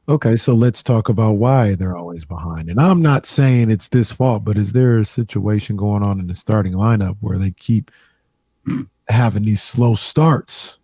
Okay, so let's talk about why they're always behind. And I'm not saying it's this fault, but is there a situation going on in the starting lineup where they keep having these slow starts?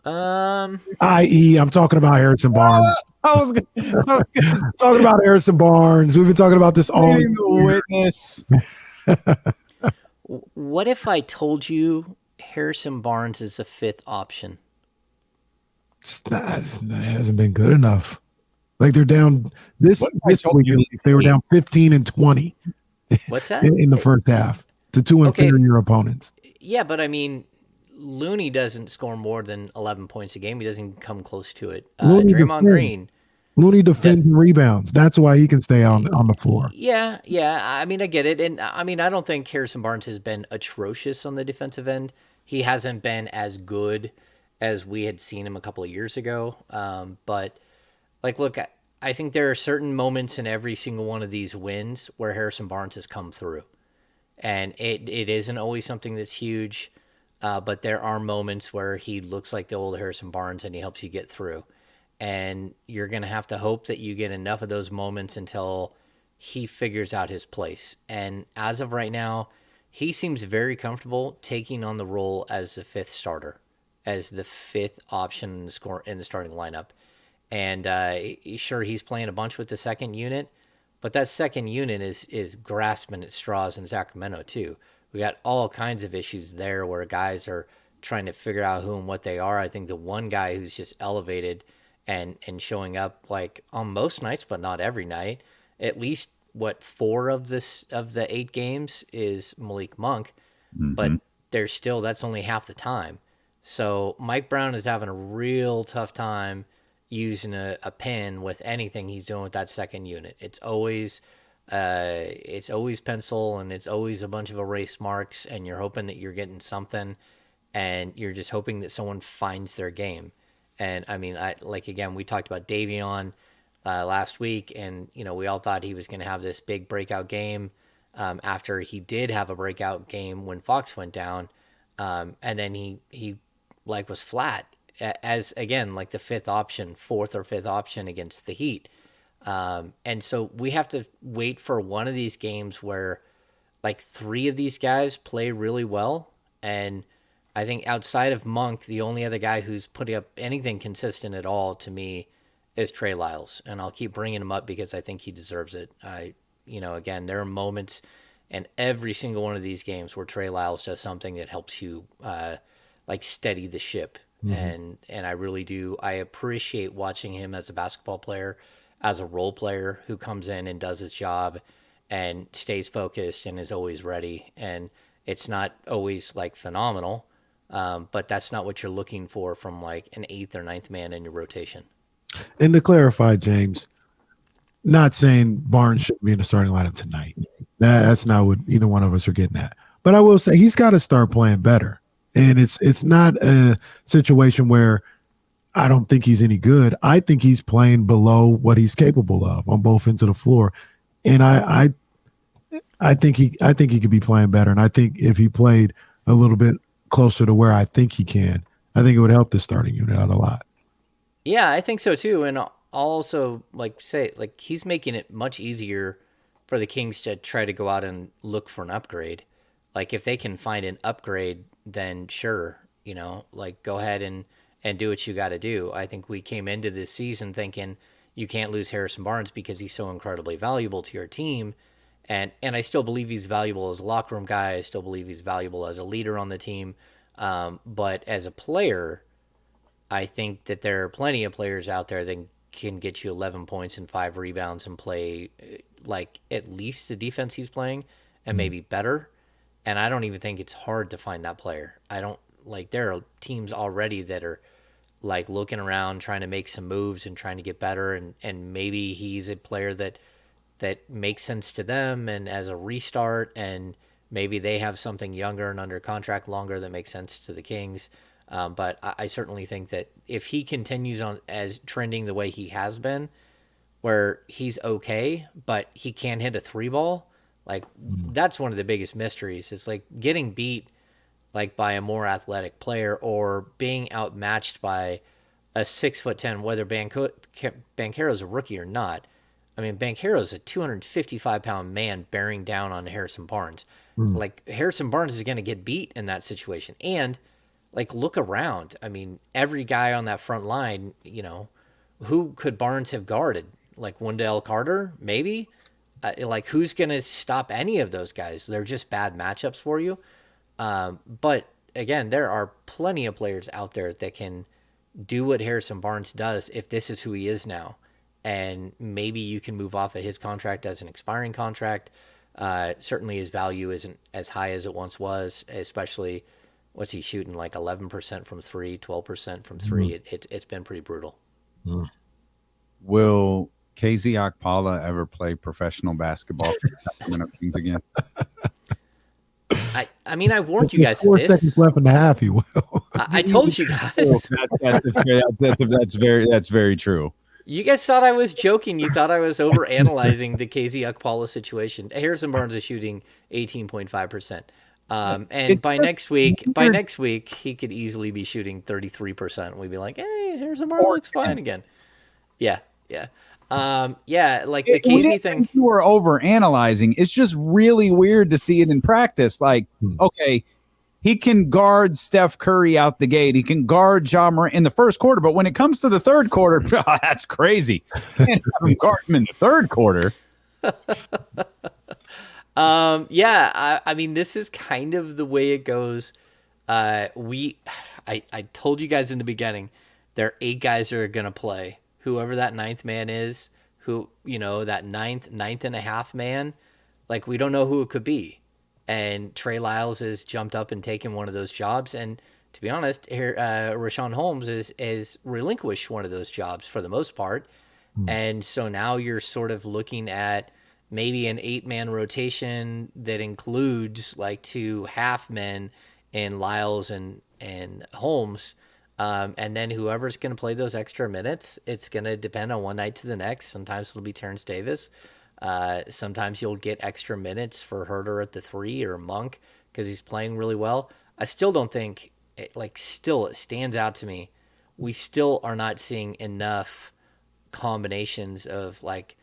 Um, I.e., I'm talking about Harrison Barnes. I was gonna Talking about Harrison Barnes. We've been talking about this all leading the year. witness. what if I told you Harrison Barnes is a fifth option? That hasn't been good enough. Like they're down this What if I this told week. At you least they were down 15 and 20 What's that? in the first half to two Okay, inferior opponents. yeah, but I mean, Looney doesn't score more than 11 points a game. He doesn't come close to it. Looney Draymond defends. Green, Looney that defends and rebounds. That's why he can stay on the floor. yeah, yeah. I mean, I get it, and I mean, I don't think Harrison Barnes has been atrocious on the defensive end. He hasn't been as good as we had seen him a couple of years ago. But like, look, I think there are certain moments in every single one of these wins where Harrison Barnes has come through, and it isn't always something that's huge. But there are moments where he looks like the old Harrison Barnes and he helps you get through. And you're going to have to hope that you get enough of those moments until he figures out his place. And as of right now, he seems very comfortable taking on the role as the fifth starter, as the fifth option in the starting lineup. And sure, he's playing a bunch with the second unit, but that second unit is grasping at straws in Sacramento too. We got all kinds of issues there where guys are trying to figure out who and what they are. I think the one guy who's just elevated and showing up like on most nights, but not every night, at least what four of the 8 games is Malik Monk, but Mm-hmm. there's still that's only half the time. So Mike Brown is having a real tough time using a pen with anything he's doing with that second unit. It's always pencil and it's always a bunch of erase marks, and you're hoping that you're getting something, and you're just hoping that someone finds their game. And I mean, like again, we talked about Davion last week, and we all thought he was going to have this big breakout game after he did have a breakout game when Fox went down, and then he like was flat as again like the fifth option, fourth or fifth option against the Heat. And so we have to wait for one of these games where like three of these guys play really well. And I think outside of Monk, the only other guy who's putting up anything consistent at all to me is Trey Lyles. And I'll keep bringing him up because I think he deserves it. Again, there are moments in every single one of these games where Trey Lyles does something that helps you like steady the ship. Mhm. And I really do. I appreciate watching him as a basketball player, as a role player who comes in and does his job and stays focused and is always ready. And it's not always like phenomenal, but that's not what you're looking for from like an eighth or ninth man in your rotation. And to clarify, James, not saying Barnes shouldn't be in the starting lineup tonight. That's not what either one of us are getting at. But I will say he's got to start playing better. And it's not a situation where I don't think he's any good. I think he's playing below what he's capable of on both ends of the floor. And I think he could be playing better. And I think if he played a little bit closer to where I think he can, I think it would help the starting unit out a lot. Yeah, I think so too. And I'll also like say like he's making it much easier for the Kings to try to go out and look for an upgrade. Like if they can find an upgrade, then sure, like go ahead and do what you got to do. I think we came into this season thinking you can't lose Harrison Barnes because he's so incredibly valuable to your team. And I still believe he's valuable as a locker room guy. I still believe he's valuable as a leader on the team. But as a player, I think that there are plenty of players out there that can get you 11 points and 5 rebounds and play like at least the defense he's playing and Mm. maybe better. And I don't even think it's hard to find that player. I don't like there are teams already that are like looking around trying to make some moves and trying to get better, and maybe he's a player that makes sense to them and as a restart, and maybe they have something younger and under contract longer that makes sense to the Kings. But I certainly think that if he continues on as trending the way he has been, where he's okay, but he can't hit a three ball, like Mm. that's one of the biggest mysteries. It's like getting beat like by a more athletic player or being outmatched by a 6'10", whether Banchero's a rookie or not. I mean, Banchero's a 255-pound man bearing down on Harrison Barnes. Mm. Like, Harrison Barnes is going to get beat in that situation. And, like, look around. I mean, every guy on that front line, who could Barnes have guarded? Like, Wendell Carter, maybe? Like, who's going to stop any of those guys? They're just bad matchups for you. But, again, there are plenty of players out there that can do what Harrison Barnes does if this is who he is now. And maybe you can move off of his contract as an expiring contract. Certainly his value isn't as high as it once was, especially what's he shooting, like 11% from three, 12% from three. It's been pretty brutal. Will KZ Okpala ever play professional basketball for the Sacramento Kings again? I mean, I warned you guys of 4 this. seconds left in the half, he will. I told you guys. That's very true. You guys thought I was joking. You thought I was overanalyzing the KZ Okpala situation. Harrison Barnes is shooting 18.5%. And by next week, he could easily be shooting 33%. We'd be like, hey, Harrison Barnes looks fine again. Yeah. Like the KZ thing. You are over analyzing. It's just really weird to see it in practice. Like, okay, he can guard Steph Curry out the gate. He can guard Ja Morant in the first quarter. But when it comes to the third quarter, that's crazy. Can't have him guard him in the third quarter. I mean, this is kind of the way it goes. I told you guys in the beginning, there are 8 guys that are going to play. Whoever that 9th man is, that ninth and a half man, like, we don't know who it could be. And Trey Lyles has jumped up and taken one of those jobs. And to be honest, Rashawn Holmes is relinquished one of those jobs for the most part. And so now you're sort of looking at maybe an 8-man rotation that includes like 2 half men in Lyles and Holmes. And then whoever's going to play those extra minutes, it's going to depend on one night to the next. Sometimes it'll be Terrence Davis. Sometimes you'll get extra minutes for Herter at the 3 or Monk because he's playing really well. I still don't think it stands out to me. We still are not seeing enough combinations of, like,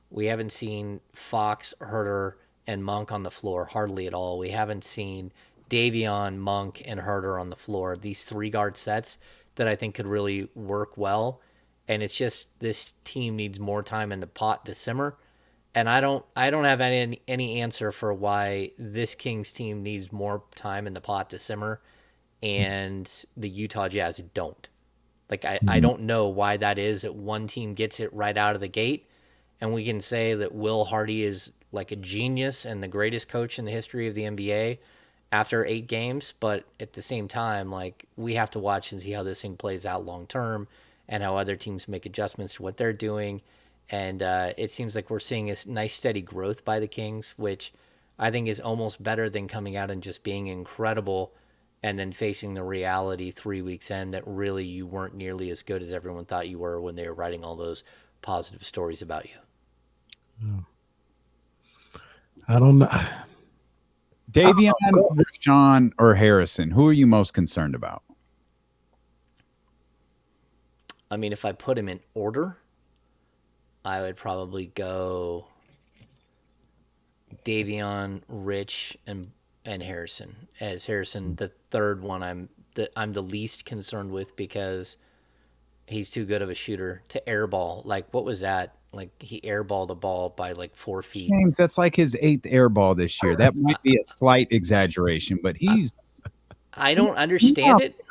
we haven't seen Fox, Herter, and Monk on the floor hardly at all. We haven't seen Davion, Monk, and Herter on the floor. These 3-guard sets that I think could really work well. And it's just, this team needs more time in the pot to simmer. And I don't have any answer for why this Kings team needs more time in the pot to simmer and the Utah Jazz don't. Like, I don't know why that is, that one team gets it right out of the gate. And we can say that Will Hardy is like a genius and the greatest coach in the history of the NBA after 8 games. But at the same time, like, we have to watch and see how this thing plays out long term and how other teams make adjustments to what they're doing. And it seems like we're seeing a nice steady growth by the Kings, which I think is almost better than coming out and just being incredible and then facing the reality 3 weeks in that really you weren't nearly as good as everyone thought you were when they were writing all those positive stories about you. I don't know. Davion, Rashawn, or Harrison, who are you most concerned about? I mean, if I put him in order, I would probably go Davion, Rich, and Harrison. As Harrison, the third one, I'm the least concerned with because he's too good of a shooter to airball. Like, what was that? Like, he airballed a ball by like 4 feet. James, that's like his 8th airball this year. That might be a slight exaggeration, but I don't understand it.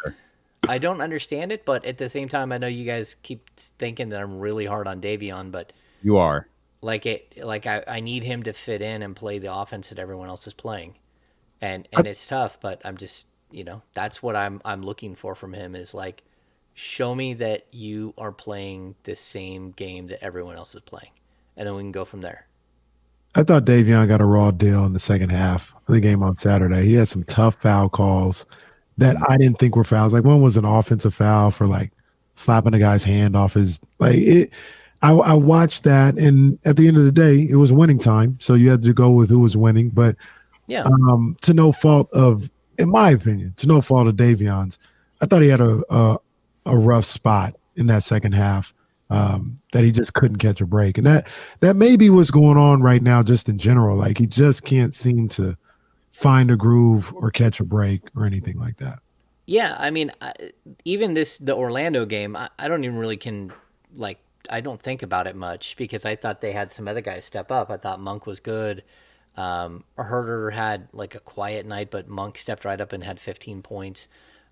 I don't understand it, but at the same time, I know you guys keep thinking that I'm really hard on Davion, but you are. I need him to fit in and play the offense that everyone else is playing. And it's tough, but I'm just, that's what I'm looking for from him is, like, show me that you are playing the same game that everyone else is playing, and then we can go from there. I thought Davion got a raw deal in the second half of the game on Saturday. He had some tough foul calls that I didn't think were fouls. Like, one was an offensive foul for, like, slapping a guy's hand off his, like, it. I watched that, and at the end of the day, it was winning time, so you had to go with who was winning. But yeah, to no fault of, in my opinion, to no fault of Davion's, I thought he had a rough spot in that second half, that he just couldn't catch a break. And that may be what's going on right now just in general. Like he just can't seem to find a groove or catch a break or anything like that. Yeah, I mean, even the Orlando game, I don't even really I don't think about it much because I thought they had some other guys step up. I thought Monk was good. Herder had like a quiet night, but Monk stepped right up and had 15 points.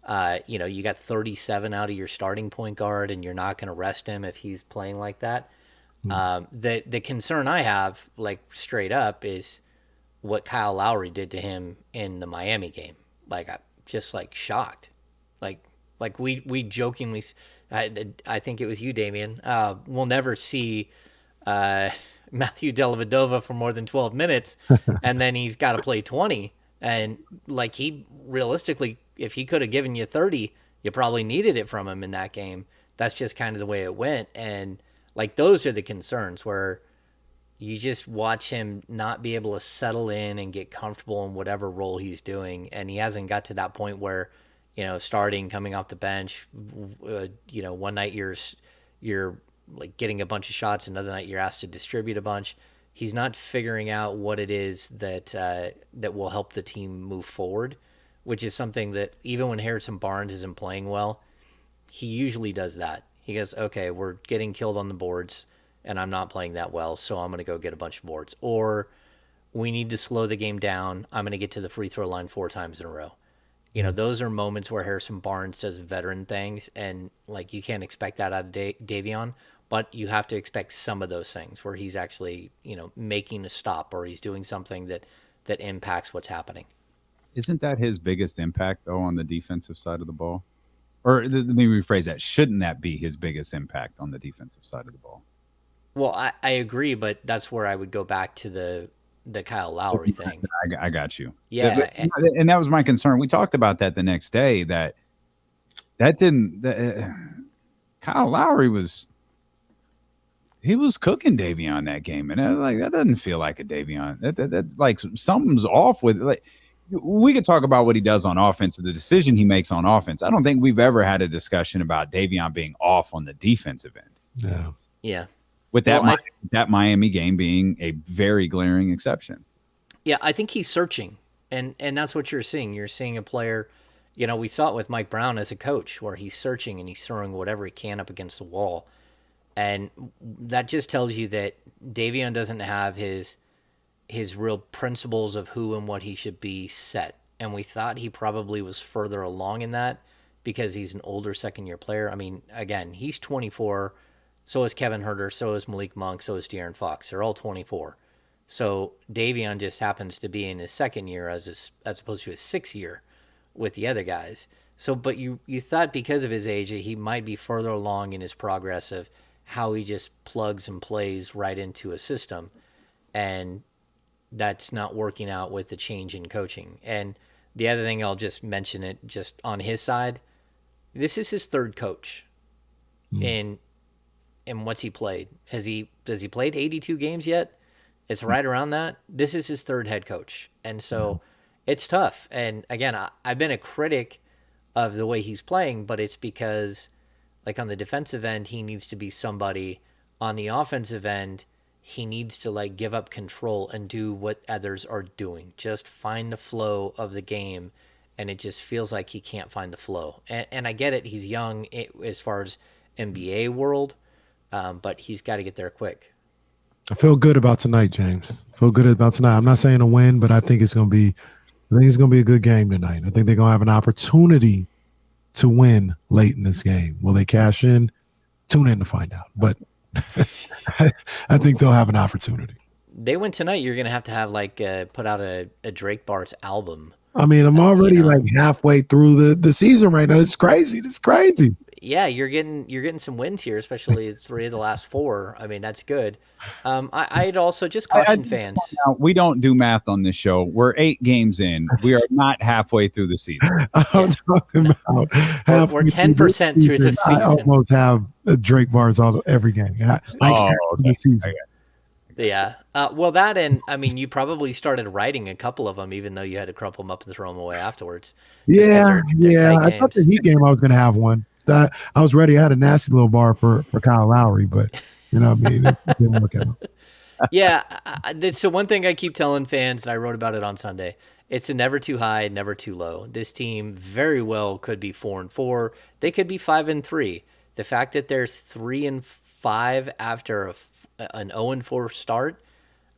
You got 37 out of your starting point guard, and you're not going to rest him if he's playing like that. The concern I have, like straight up, is what Kyle Lowry did to him in the Miami game. Like I'm just like shocked. Like we jokingly, I think it was you, Damian. We'll never see Matthew Dellavedova for more than 12 minutes, and then he's got to play 20. And like he realistically, if he could have given you 30, you probably needed it from him in that game. That's just kind of the way it went. And like those are the concerns where you just watch him not be able to settle in and get comfortable in whatever role he's doing. And he hasn't got to that point where, starting, coming off the bench, one night you're like getting a bunch of shots, another night you're asked to distribute a bunch. He's not figuring out what it is that will help the team move forward, which is something that even when Harrison Barnes isn't playing well, he usually does that. He goes, okay, we're getting killed on the boards and I'm not playing that well, so I'm going to go get a bunch of boards. Or we need to slow the game down. I'm going to get to the free throw line 4 times in a row. Those are moments where Harrison Barnes does veteran things, and like you can't expect that out of Davion, but you have to expect some of those things where he's actually, making a stop or he's doing something that impacts what's happening. Isn't that his biggest impact, though, on the defensive side of the ball? Or let me rephrase that. Shouldn't that be his biggest impact on the defensive side of the ball? Well, I agree, but that's where I would go back to the Kyle Lowry thing. I got you. Yeah. And that was my concern. We talked about that the next day, that didn't Kyle Lowry was cooking Davion that game. And I was like, that doesn't feel like a Davion. That's like something's off with it. Like, we could talk about what he does on offense, the decision he makes on offense. I don't think we've ever had a discussion about Davion being off on the defensive end. Yeah. With that Miami game being a very glaring exception. Yeah, I think he's searching, and that's what you're seeing. You're seeing a player, we saw it with Mike Brown as a coach, where he's searching and he's throwing whatever he can up against the wall. And that just tells you that Davion doesn't have his real principles of who and what he should be set. And we thought he probably was further along in that because he's an older second-year player. I mean, again, he's 24. So is Kevin Herter, so is Malik Monk, so is De'Aaron Fox. They're all 24. So Davion just happens to be in his second year as opposed to his 6th year with the other guys. So, but you thought because of his age that he might be further along in his progress of how he just plugs and plays right into a system. And that's not working out with the change in coaching. And the other thing, I'll just mention it just on his side, this is his 3rd coach. And what's he played? Has he played 82 games yet? It's right around that. This is his 3rd head coach. And so it's tough. And again, I've been a critic of the way he's playing, but it's because like on the defensive end, he needs to be somebody. On the offensive end, he needs to like give up control and do what others are doing. Just find the flow of the game. And it just feels like he can't find the flow. And I get it. He's young as far as NBA world. But he's got to get there quick. I feel good about tonight, James. I'm not saying a win, but I think it's going to be a good game tonight. I think they're going to have an opportunity to win late in this game. Will they cash in? Tune in to find out. But I think they'll have an opportunity. They win tonight. You're going to have like put out a Drake Bart's album. I mean, I'm already like halfway through the season right now. It's crazy. Yeah, you're getting some wins here, especially 3 of the last 4. I mean, that's good. I'd also just caution fans. We don't do math on this show. We're 8 games in. We are not halfway through the season. I'm talking about we're 10% through the season. I almost have Drake bars every game. The season. Yeah. Well, that and I mean, you probably started writing a couple of them, even though you had to crumple them up and throw them away afterwards. Yeah. I thought the Heat game I was going to have one. I was ready. I had a nasty little bar for Kyle Lowry, but you know what I mean? It didn't work out. Yeah, so one thing I keep telling fans, and I wrote about it on Sunday, it's a never too high, never too low. This team very well could be 4-4. They could be 5-3. The fact that they're 3-5 after an 0-4 start,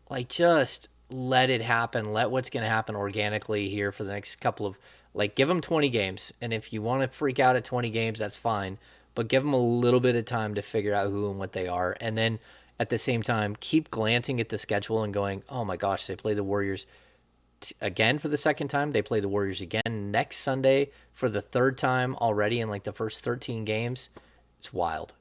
like, just let it happen. Let what's going to happen organically here for the next couple of, like, give them 20 games. And if you want to freak out at 20 games, that's fine. But give them a little bit of time to figure out who and what they are. And then at the same time, keep glancing at the schedule and going, oh my gosh, they play the Warriors again for the second time. They play the Warriors again next Sunday for the third time already in like the first 13 games. It's wild.